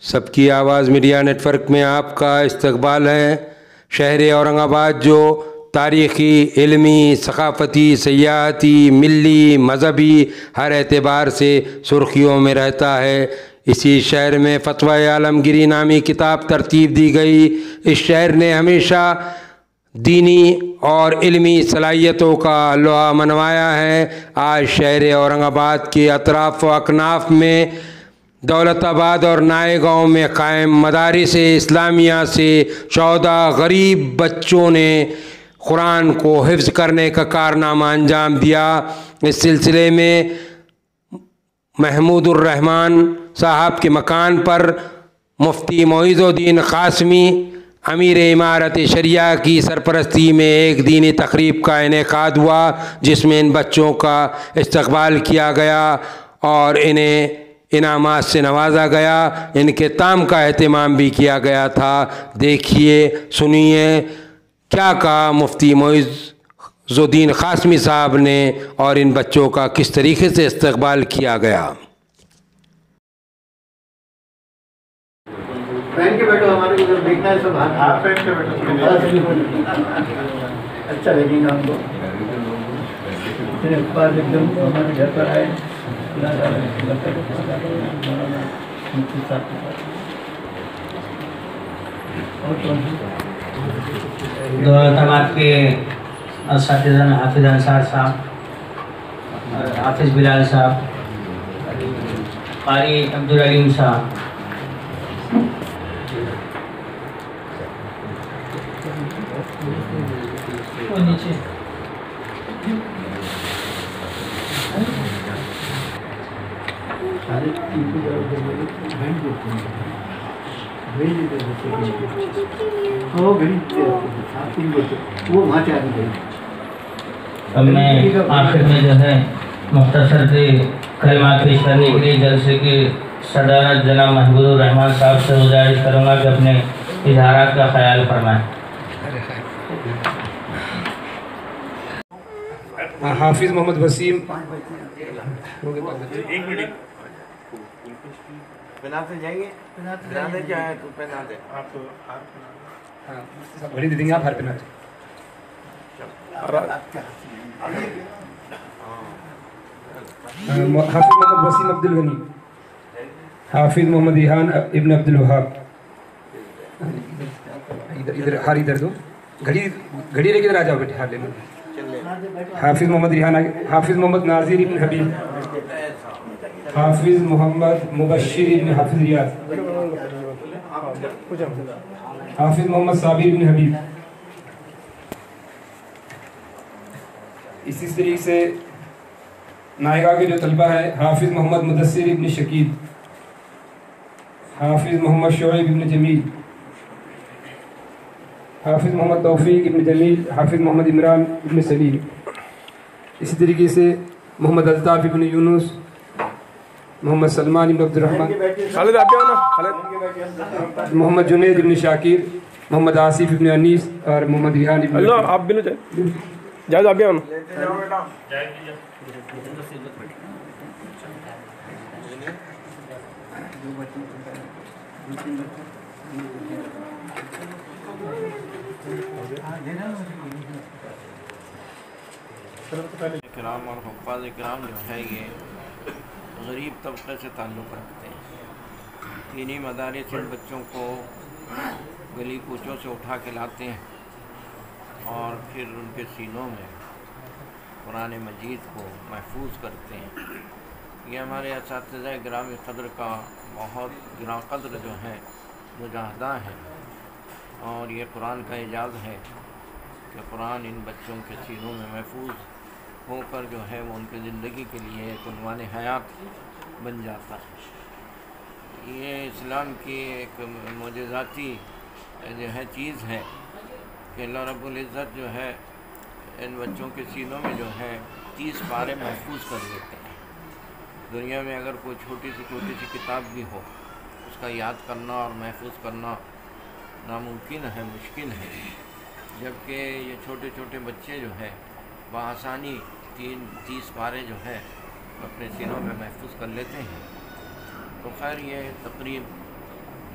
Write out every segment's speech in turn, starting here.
سب کی آواز media net work میں آپ کا استقبال ہے۔ شہر اورنگ آباد جو تاریخی، علمی، ثقافتی، سیاحتی، ملی، مذہبی ہر اعتبار سے سرخیوں میں رہتا ہے، اسی شہر میں فتویٰ عالمگیری نامی کتاب ترتیب دی گئی۔ اس شہر نے ہمیشہ دینی اور علمی صلاحیتوں کا لوہا منوایا ہے۔ آج شہر اورنگ آباد کے اطراف و اکناف میں دولت آباد اور نائے گاؤں میں قائم مدارس اسلامیہ سے 14 غریب بچوں نے قرآن کو حفظ کرنے کا کارنامہ انجام دیا۔ اس سلسلے میں محمود الرحمن صاحب کے مکان پر مفتی معیز الدین قاسمی امیر امارت شریعہ کی سرپرستی میں ایک دینی تقریب کا انعقاد ہوا، جس میں ان بچوں کا استقبال کیا گیا اور انہیں انعامات سے نوازا گیا۔ ان کے تام کا اہتمام بھی کیا گیا تھا۔ دیکھیے، سنیے کیا کہا مفتی معیز الدین قاسمی صاحب نے اور ان بچوں کا کس طریقے سے استقبال کیا گیا۔ پہن کے بیٹھو، ہمارے ادھر دیکھنا ہے سب ہاتھ پہن کے بیٹھو، اچھا لگے گا ہم کو۔ اقبال ایک دم ہمارے گھر پر آئے، دولت آباد کے اساتذہ حافظ انصار صاحب، حافظ بلال صاحب، قاری عبدالعلیم صاحب، میں آخر میں جو ہے مختصر سے کلمات پیش کرنے کے لیے جلسے کی صدارت جناب محمود الرحمن صاحب سے گزارش کروں گا کہ اپنے اظہارات کا خیال فرمائیں۔ حافظ محمد وسیم، پہناتے جائیں گے، پہناتے چاہیں تو پہناتے، گھڑی دے دیں گے آپ ہر پہناتے۔ حافظ محمد وسیم عبد الغنی، حافظ محمد ریحان ابن عبد الوہاب، ادھر ہار ادھر دو، گھڑی لے کے ادھر آ جاؤ بیٹے، ہار لے لو۔ حافظ محمد ریحان، حافظ محمد ناظر ابن حبیب، حافظ محمد مبشر ابن حافظ ریاض، حافظ محمد صابر ابن حبیب۔ اسی طریقے سے نائگا کے جو طلبہ ہیں، حافظ محمد مدثر ابن شکیل، حافظ محمد شعیب ابن جمیل، حافظ محمد توفیق ابن جمیل، حافظ محمد عمران ابن سلیم۔ اسی طریقے سے محمد الطاف ابن یونس، محمد سلمان ابن عبد الرحمن، خالد آپ جاؤ نا، خالد، محمد جنید ابن شاکر، محمد آصف ابن انیس اور محمد ریحان ابن اللہ آپ بھی نہ جائیں، جائز آپ بھی آؤ نا۔ کرام اور حفاظ کرام جو ہے یہ غریب طبقے سے تعلق رکھتے ہیں۔ دینی مدارس ان بچوں کو گلی کوچوں سے اٹھا کے لاتے ہیں اور پھر ان کے سینوں میں قرآن مجید کو محفوظ کرتے ہیں۔ یہ ہمارے اساتذہ گرامی قدر کا بہت گراں قدر جو ہے مجاہدہ ہے، اور یہ قرآن کا اعجاز ہے کہ قرآن ان بچوں کے سینوں میں محفوظ ہو کر جو ہے وہ ان کی زندگی کے لیے ایک عنوان حیات بن جاتا ہے۔ یہ اسلام کی ایک معجزاتی جو ہے چیز ہے کہ اللہ رب العزت جو ہے ان بچوں کے سینوں میں جو ہے 30 پارے محفوظ کر دیتے ہیں۔ دنیا میں اگر کوئی چھوٹی سی کتاب بھی ہو، اس کا یاد کرنا اور محفوظ کرنا ناممکن ہے، مشکل ہے، جبکہ یہ چھوٹے بچے جو ہے بآسانی 30 پارے جو ہے اپنے سینوں میں محفوظ کر لیتے ہیں۔ تو خیر یہ تقریب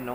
9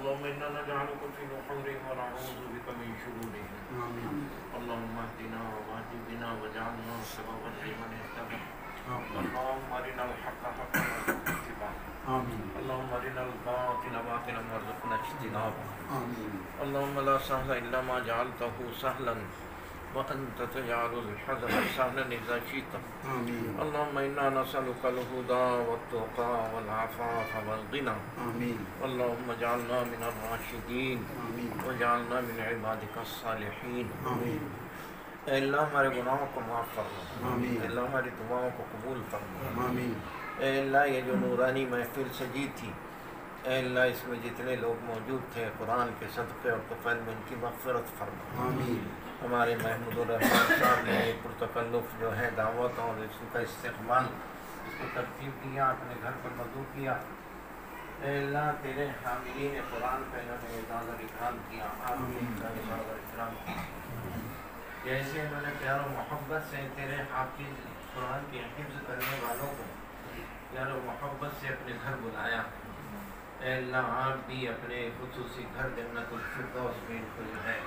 اللهم إنا نجعلك في نحورهم ونعوذ بك من شرورهم اللهم اهدنا واهد بنا واجعلنا سببا لمن اهتدى اللهم أرنا الحق حقا وارزقنا اتباعه اللهم أرنا الباطل باطلا وارزقنا اجتنابه اللهم لا سهل إلا ما جعلته سهلا وأنت تجعل الحزن سهلا إذا شئت اللهم إنا نسألك الهدى والتقى والعفاف والغنى اللهم اجعلنا من الراشدين واجعلنا من عبادك الصالحين اے اللہ ہمارے گناہوں کو معاف فرما، اے اللہ ہماری دعاؤں کو قبول فرما، اے اللہ یہ جو نورانی محفل سجی تھی اے اللہ اس میں جتنے لوگ موجود تھے قرآن کے صدقے اور طفیل میں ان کی مغفرت فرما۔ ہمارے محمود الرحمان صاحب نے پرتکلف جو ہے دعوت اور اس کا استقبال اس کو ترتیب دیا، اپنے گھر پر مدعو کیا، اے اللہ تیرے حاملین قرآن پہ انہوں نے اعزاز اور اکرام کیا، آمین اعزاز اور اکرام کیا، جیسے انہوں نے پیار و محبت سے تیرے حافظ قرآن کی حفظ کرنے والوں کو پیار و محبت سے اپنے گھر بلایا، اے اللہ آپ بھی اپنے خصوصی گھر جنت الفردوس میں ان کو جو ہے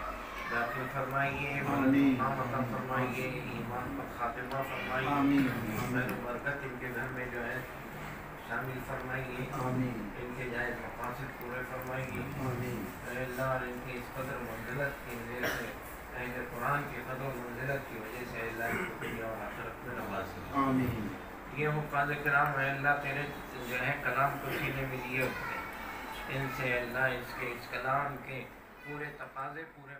داخل فرمائیے، نام عطا فرمائیے، ایمان پر خاتمہ فرمائیے، خیر و برکت ان کے گھر میں جو ہے شامل فرمائیے، ان کے جائز مقاصد پورے فرمائیے، اے اللہ اور ان کی اس قدر منزلت کی وجہ سے اہل قرآن کی قدر و منزلت کی وجہ سے اللہ ان کو دنیا اور آخرت میں نوازے۔ یہ حفاظ کرام ہے اللہ تیرے جو ہے کلام کو سینے میں لیے ہوتے ہیں، ان سے اللہ اس کلام کے پورے تقاضے پورے